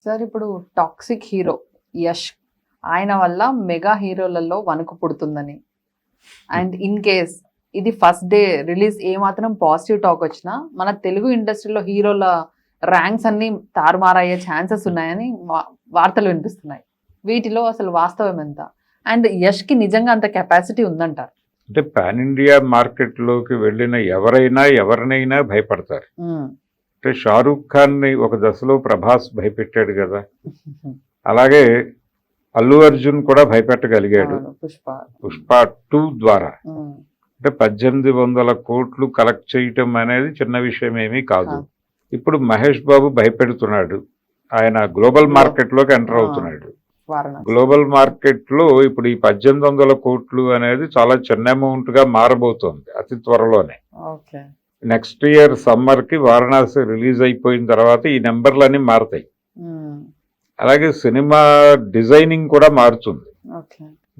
Sir ఇప్పుడు toxic hero Yash ఆయన వల్ల మెగా హీరోలలో వణుకు పుడుతుందని అండ్ ఇన్ కేస్ ఇది ఫస్ట్ డే రిలీజ్ ఏమాత్రం పాజిటివ్ టాక్ వచ్చినా మన తెలుగు ఇండస్ట్రీలో హీరోల ర్యాంక్స్ అన్ని తారుమారయ్యే ఛాన్సెస్ ఉన్నాయని వార్తలు వినిపిస్తున్నాయి. వీటిలో అసలు వాస్తవం ఎంత అండ్ యష్ కి నిజంగా అంత కెపాసిటీ ఉందంటారు? అంటే పాన్ ఇండియా మార్కెట్లోకి వెళ్ళిన ఎవరినైనా భయపడతారు. అంటే షారూక్ ఖాన్ ని ఒక దశలో ప్రభాస్ భయపెట్టాడు కదా, అలాగే అల్లు అర్జున్ కూడా భయపెట్టగలిగాడు పుష్ప 2 ద్వారా. అంటే 1800 కోట్లు కలెక్ట్ చేయటం అనేది చిన్న విషయం ఏమీ కాదు. ఇప్పుడు మహేష్ బాబు భయపెడుతున్నాడు, ఆయన గ్లోబల్ మార్కెట్ లోకి ఎంటర్ అవుతున్నాడు. గ్లోబల్ మార్కెట్ లో ఇప్పుడు ఈ 1800 కోట్లు అనేది చాలా చిన్న అమౌంట్ గా మారబోతోంది అతి త్వరలోనే. నెక్స్ట్ ఇయర్ సమ్మర్ కి వారణాసి రిలీజ్ అయిపోయిన తర్వాత ఈ నెంబర్లన్నీ మారుతాయి. అలాగే సినిమా డిజైనింగ్ కూడా మారుతుంది.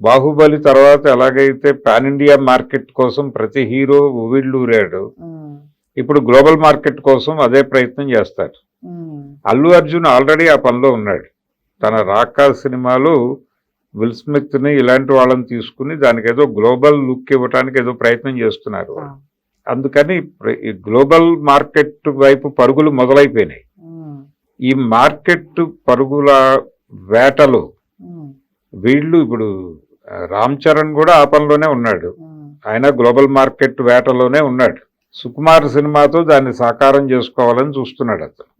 బాహుబలి తర్వాత ఎలాగైతే పాన్ ఇండియా మార్కెట్ కోసం ప్రతి హీరో ఉవిళ్ళూరాడు, ఇప్పుడు గ్లోబల్ మార్కెట్ కోసం అదే ప్రయత్నం చేస్తారు. అల్లు అర్జున్ ఆల్రెడీ ఆ పనిలో ఉన్నాడు. తన రాకా సినిమాలో విల్ స్మిత్ ని ఇలాంటి వాళ్ళని తీసుకుని దానికి ఏదో గ్లోబల్ లుక్ ఇవ్వడానికి ఏదో ప్రయత్నం చేస్తున్నారు. అందుకని గ్లోబల్ మార్కెట్ వైపు పరుగులు మొదలైపోయినాయి. ఈ మార్కెట్ పరుగుల వేటలో వీళ్ళు ఇప్పుడు రామ్ చరణ్ కూడా ఆ పనిలోనే ఉన్నాడు, ఆయన గ్లోబల్ మార్కెట్ వేటలోనే ఉన్నాడు. సుకుమార్ సినిమాతో దాన్ని సాకారం చేసుకోవాలని చూస్తున్నాడు అతను.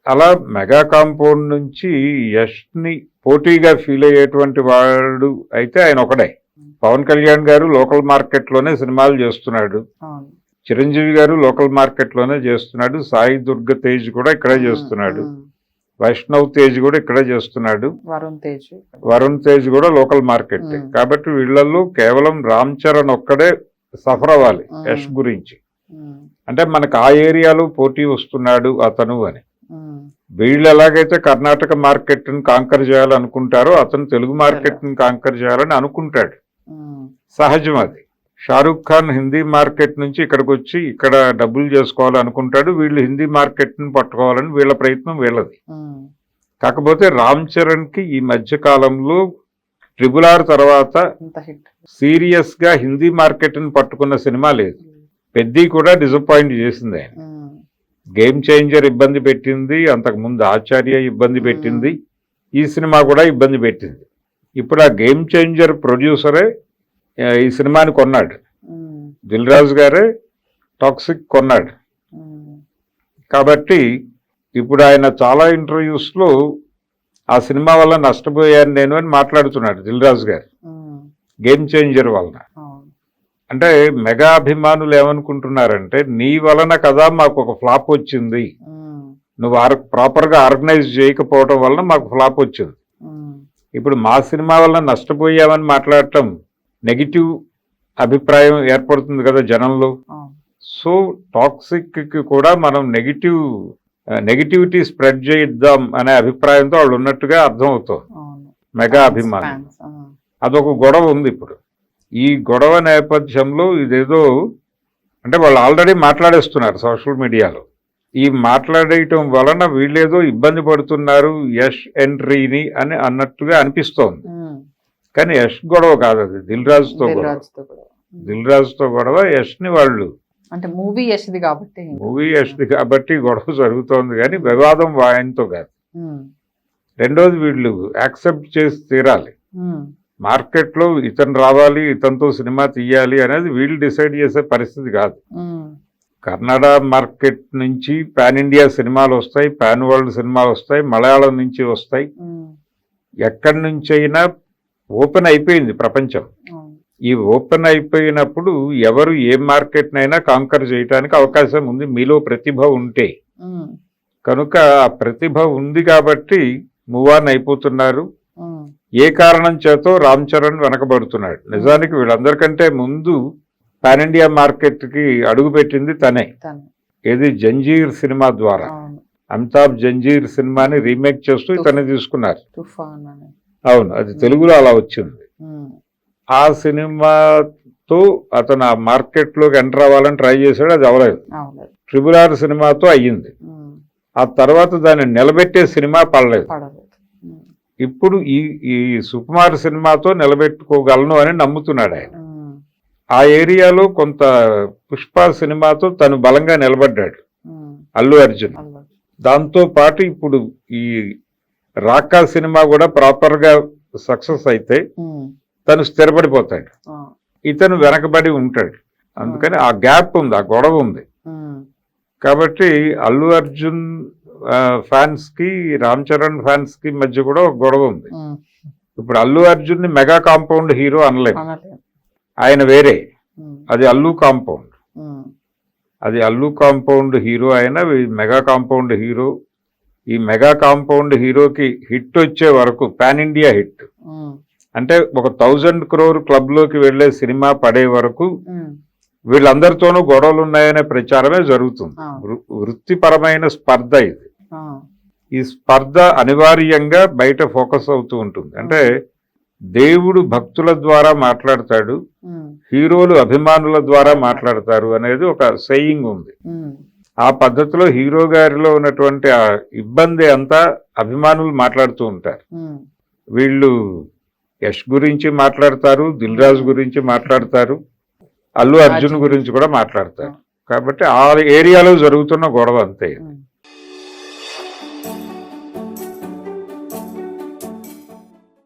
అలా మెగా కాంపౌండ్ నుంచి యష్ ని పోటీగా ఫీల్ అయ్యేటువంటి వాడు అయితే ఆయన ఒకడే. పవన్ కళ్యాణ్ గారు లోకల్ మార్కెట్ లోనే సినిమాలు చేస్తున్నాడు, చిరంజీవి గారు లోకల్ మార్కెట్ లోనే చేస్తున్నాడు, సాయి దుర్గ తేజ్ కూడా ఇక్కడే చేస్తున్నాడు, వైష్ణవ్ తేజ్ కూడా ఇక్కడే చేస్తున్నాడు, వరుణ్ తేజ్ కూడా లోకల్ మార్కెట్. కాబట్టి వీళ్ళల్లో కేవలం రామ్ చరణ్ ఒక్కడే సఫర్ అవ్వాలి యష్ గురించి. అంటే మనకు ఆ ఏరియాలో పోటీ వస్తున్నాడు అతను అని. వీళ్ళు ఎలాగైతే కర్ణాటక మార్కెట్ ని కాంకర్ చేయాలనుకుంటారో అతను తెలుగు మార్కెట్ ని కాంకర్ చేయాలని అనుకుంటాడు, సహజం అది. షారూక్ ఖాన్ హిందీ మార్కెట్ నుంచి ఇక్కడికి వచ్చి ఇక్కడ డబ్బులు చేసుకోవాలి అనుకుంటాడు, వీళ్ళు హిందీ మార్కెట్ ని పట్టుకోవాలని వీళ్ళ ప్రయత్నం వీళ్ళది. కాకపోతే రామ్ చరణ్ కి ఈ మధ్య కాలంలో RRR తర్వాత సీరియస్ గా హిందీ మార్కెట్ ని పట్టుకున్న సినిమా లేదు. పెద్ది కూడా డిసప్పాయింట్ చేసింది ఆయన. గేమ్ చేంజర్ ఇబ్బంది పెట్టింది, అంతకు ముందు ఆచార్య ఇబ్బంది పెట్టింది, ఈ సినిమా కూడా ఇబ్బంది పెట్టింది. ఇప్పుడు ఆ గేమ్ చేంజర్ ప్రొడ్యూసరే ఈ సినిమాని కొన్నాడు, దిల్ రాజు గారే టాక్సిక్ కొన్నాడు. కాబట్టి ఇప్పుడు ఆయన చాలా ఇంటర్వ్యూస్ లో ఆ సినిమా వల్ల నష్టపోయాను నేను అని మాట్లాడుతున్నాడు దిల్ రాజు గారు, గేమ్ చేంజర్ వలన. అంటే మెగా అభిమానులు ఏమనుకుంటున్నారంటే నీ వలన కదా మాకు ఒక ఫ్లాప్ వచ్చింది, నువ్వు ప్రాపర్ గా ఆర్గనైజ్ చేయకపోవడం వలన మాకు ఫ్లాప్ వచ్చింది, ఇప్పుడు మా సినిమా వలన నష్టపోయామని మాట్లాడటం నెగిటివ్ అభిప్రాయం ఏర్పడుతుంది కదా జనంలో. సో టాక్సిక్ కి కూడా మనం నెగిటివిటీ స్ప్రెడ్ చేయిద్దాం అనే అభిప్రాయంతో వాళ్ళు ఉన్నట్టుగా అర్థం అవుతుంది మెగా అభిమానులు. అదొక గొడవ ఉంది ఇప్పుడు. ఈ గొడవ నేపథ్యంలో ఇదేదో అంటే వాళ్ళు ఆల్రెడీ మాట్లాడేస్తున్నారు సోషల్ మీడియాలో. ఈ మాట్లాడేయటం వలన వీళ్ళేదో ఇబ్బంది పడుతున్నారు యష్ ఎంట్రీని అని అన్నట్టుగా అనిపిస్తోంది. కానీ యష్ గొడవ కాదు, అది దిల్ రాజుతో గొడవ. దిల్ రాజుతో గొడవ, యష్ ని వాళ్ళు అంటే మూవీ యష్ది కాబట్టి గొడవ జరుగుతోంది, కానీ వివాదం ఆయనతో కాదు. రెండోది వీళ్ళు యాక్సెప్ట్ చేసి తీరాలి, మార్కెట్ లో ఇతను రావాలి, ఇతనితో సినిమా తీయాలి అనేది వీళ్ళు డిసైడ్ చేసే పరిస్థితి కాదు. కన్నడ మార్కెట్ నుంచి పాన్ ఇండియా సినిమాలు వస్తాయి, పాన్ వరల్డ్ సినిమాలు వస్తాయి, మలయాళం నుంచి వస్తాయి, ఎక్కడి నుంచి అయినా ఓపెన్ అయిపోయింది ప్రపంచం. ఈ ఓపెన్ అయిపోయినప్పుడు ఎవరు ఏ మార్కెట్ నైనా కాంకర్ చేయడానికి అవకాశం ఉంది మీలో ప్రతిభ ఉంటే. కనుక ఆ ప్రతిభ ఉంది కాబట్టి మూవ్ ఆన్ అయిపోతున్నారు. ఏ కారణం చేతో రామ్ చరణ్ వెనకబడుతున్నాడు. నిజానికి వీళ్ళందరికంటే ముందు పాన్ ఇండియా మార్కెట్ కి అడుగు పెట్టింది తనే. ఏది జంజీర్ సినిమా ద్వారా, అమితాబ్ జంజీర్ సినిమాని రీమేక్ చేస్తూ ఇతనే తీసుకున్నారు. అవును, అది తెలుగులో అలా వచ్చింది. ఆ సినిమాతో అతను ఆ మార్కెట్ లోకి ఎంటర్ అవ్వాలని ట్రై చేశాడు, అది అవ్వలేదు. RRR సినిమాతో అయ్యింది. ఆ తర్వాత దాన్ని నిలబెట్టే సినిమా పడలేదు. పడలేదు. ఇప్పుడు ఈ సుకుమార్ సినిమాతో నిలబెట్టుకోగలను అని నమ్ముతున్నాడు ఆయన. ఆ ఏరియాలో కొంత పుష్ప సినిమాతో తను బలంగా నిలబడ్డాడు అల్లు అర్జున్. దాంతో పాటు ఇప్పుడు ఈ రాకా సినిమా కూడా ప్రాపర్ గా సక్సెస్ అయితే తను స్థిరపడిపోతాడు, ఇతను వెనకబడి ఉంటాడు. అందుకని ఆ గ్యాప్ ఉంది, ఆ గొడవ ఉంది. కాబట్టి అల్లు అర్జున్ ఫ్యాన్స్ కి రామ్ చరణ్ ఫ్యాన్స్ కి మధ్య కూడా ఒక గొడవ ఉంది. ఇప్పుడు అల్లు అర్జున్ ని మెగా కాంపౌండ్ హీరో అనలేము, ఆయన వేరే, అది అల్లు కాంపౌండ్. అది అల్లు కాంపౌండ్ హీరో అయినా మెగా కాంపౌండ్ హీరో. ఈ మెగా కాంపౌండ్ హీరోకి హిట్ వచ్చే వరకు, పాన్ ఇండియా హిట్ అంటే ఒక 1000 crore క్లబ్ లోకి వెళ్లే సినిమా పడే వరకు వీళ్ళందరితోనూ గొడవలు ఉన్నాయనే ప్రచారమే జరుగుతుంది. వృత్తిపరమైన స్పర్ధ ఇది. ఈ స్పర్ధ అనివార్యంగా బయట ఫోకస్ అవుతూ ఉంటుంది. అంటే దేవుడు భక్తుల ద్వారా మాట్లాడతాడు, హీరోలు అభిమానుల ద్వారా మాట్లాడతారు అనేది ఒక సెయింగ్ ఉంది. ఆ పద్ధతిలో హీరో గారిలో ఉన్నటువంటి ఆ ఇబ్బంది అంతా అభిమానులు మాట్లాడుతూ ఉంటారు. వీళ్ళు యష్ గురించి మాట్లాడతారు, దిల్ రాజు గురించి మాట్లాడతారు, అల్లు అర్జున్ గురించి కూడా మాట్లాడతారు. కాబట్టి ఆ ఏరియాలో జరుగుతున్న గొడవ అంతే.